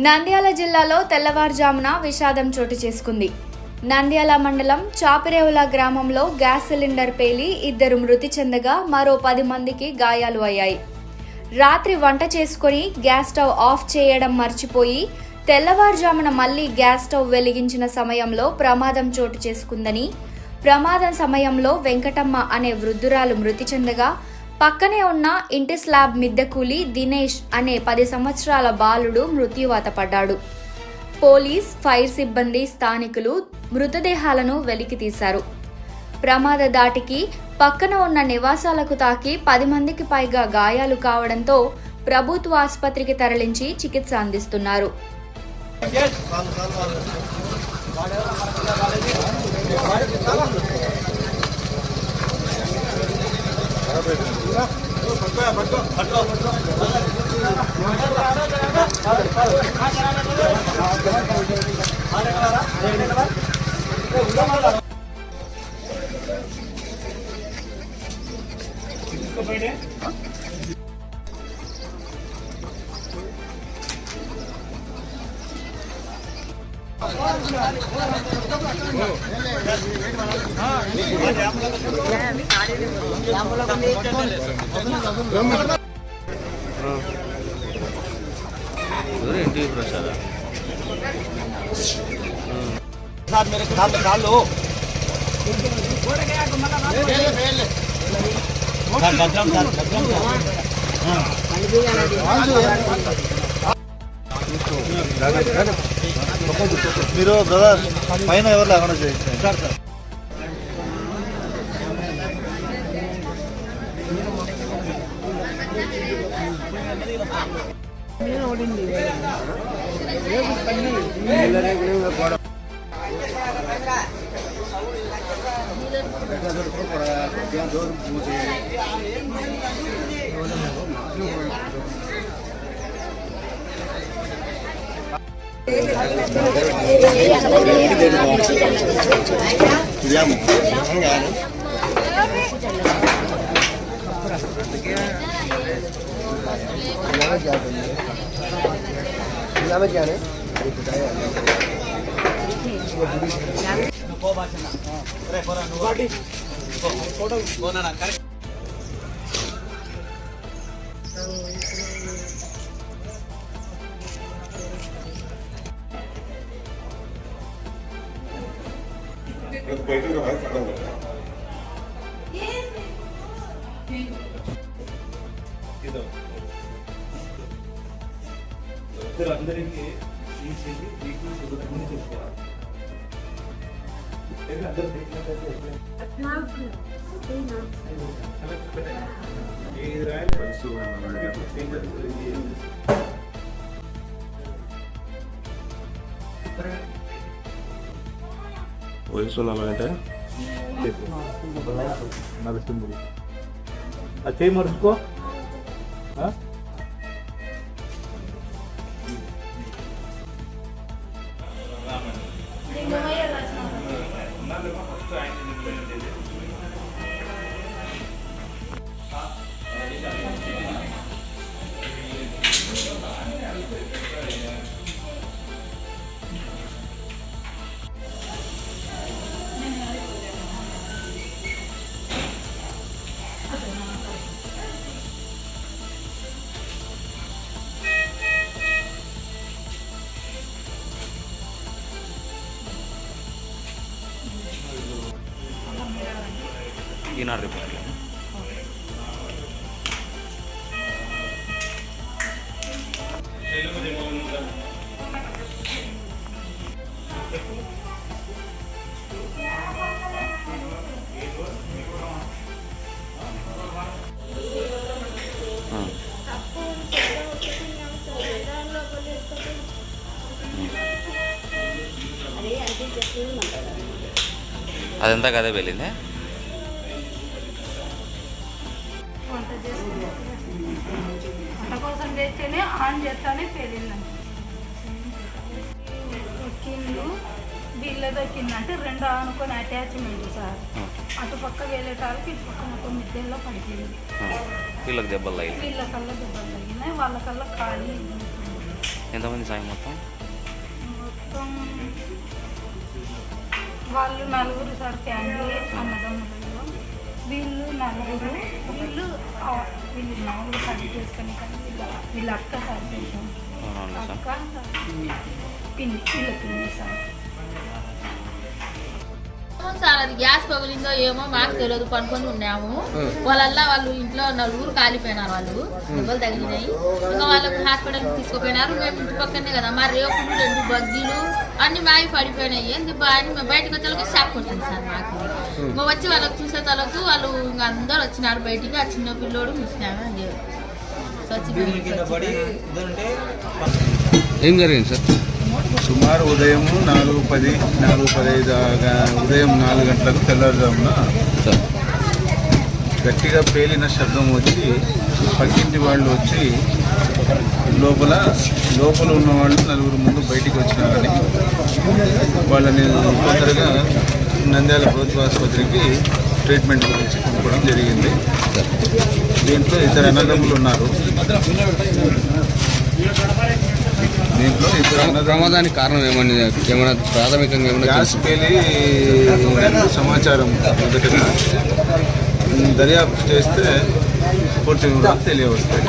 నంద్యాల జిల్లాలో తెల్లవారుజామున విషాదం చోటు చేసుకుంది. నంద్యాల మండలం చాపిరేవుల గ్రామంలో గ్యాస్ సిలిండర్ పేలి 2 మృతి చెందగా మరో 10 మందికి గాయాలు అయ్యాయి. రాత్రి వంట చేసుకుని గ్యాస్ స్టవ్ ఆఫ్ చేయడం మర్చిపోయి తెల్లవారుజామున మళ్లీ గ్యాస్ స్టవ్ వెలిగించిన సమయంలో ప్రమాదం చోటు చేసుకుందని, ప్రమాదం సమయంలో వెంకటమ్మ అనే వృద్ధురాలు మృతి చెందగా పక్కనే ఉన్న ఇంటి స్లాబ్ మిద్దెకూలి దినేష్ అనే 10 సంవత్సరాల బాలుడు మృత్యువాత పడ్డాడు. పోలీస్, ఫైర్ సిబ్బంది, స్థానికులు మృతదేహాలను వెలికి తీశారు. ప్రమాద దాటికి పక్కన ఉన్న నివాసాలకు తాకి 10 మందికి పైగా గాయాలు కావడంతో ప్రభుత్వ ఆసుపత్రికి తరలించి చికిత్స అందిస్తున్నారు. मेरे साथ डाल लो మీరు బ్రదర్ పైన ఎవరు లేకుండా చేయించారు సార్ సార్ అందరికీ వయసు అలాగంటే నడుస్తుంది అది చేయి మరుచుకో ఈనాడు రిపోర్ట్ అదంతా కదే వెళ్ళిందే. వంట కోసం చేస్తేనే ఆన్ చేస్తానే పేలిందండి. ఎక్కిండు వీళ్ళది ఎక్కింది అంటే 2 ఆనుకొని అటాచ్మెంట్ సార్. అటు పక్క వెళ్ళేటానికి ఇటు పక్క మొత్తం మిద్దెల్లో పడిపోయింది. వీళ్ళకి దెబ్బలు తగిలినాయి, వీళ్ళ కల్లా దెబ్బలు తగిలినాయి, వాళ్ళ కల్లా ఖాళీ ఎంతమంది సాయం మొత్తం? మొత్తం వాళ్ళు నలుగురు సార్ ఫ్యామిలీ అన్నదమ్ములలో వీళ్ళు నలుగురు వీళ్ళు నలుగురు సర్ది చేసుకొని కానీ వీళ్ళ అక్క సార్ చేసాం అవునా సార్? అక్క పిన్ని వీళ్ళ పిన్ని సార్. సార్ అది గ్యాస్ పగిలిందో ఏమో మాకు తెలియదు, పనుకొని ఉన్నాము. వాళ్ళు ఇంట్లో నలుగురు కాలిపోయినారు, వాళ్ళు దెబ్బలు తగిలినాయి. ఇంకా వాళ్ళకి హాస్పిటల్కి తీసుకుపోయినారు. మేము ఇంటి పక్కనే కదా, మా రేపులు 2 బగ్గీలు అన్ని మావి పడిపోయినాయి. ఎందుకు మేము బయటకు వచ్చేళ్ళకి షాక్ కొట్టింది సార్ మాకు. ఇంకా వచ్చి వాళ్ళకి చూసే తలకు వాళ్ళు ఇంకా అందరూ వచ్చినారు బయటికి. ఆ చిన్న పిల్లోడు ముసినాము ఏం జరిగింది సార్? సుమారు ఉదయం 4:10, 4:15 ఉదయం 4 గంటలకు తెల్లవారుజామున గట్టిగా పేలిన శబ్దం వచ్చి పక్కింటి వాళ్ళు వచ్చి లోపల ఉన్న వాళ్ళు నలుగురు ముందు బయటికి వచ్చినారని వాళ్ళని తొందరగా నంద్యాల ప్రభుత్వ ఆసుపత్రికి ట్రీట్మెంట్ గురించి పంపడం జరిగింది. దీంట్లో 2 అన్నదమ్ములు ఉన్నారు. ప్రమాదానికి కారణం ఏమైనా ప్రాథమికంగా గ్యాస్ పేలి సమాచారం మొదటగా దర్యాప్తు చేస్తే పూర్తి వివరాలు తెలియవస్తాయి.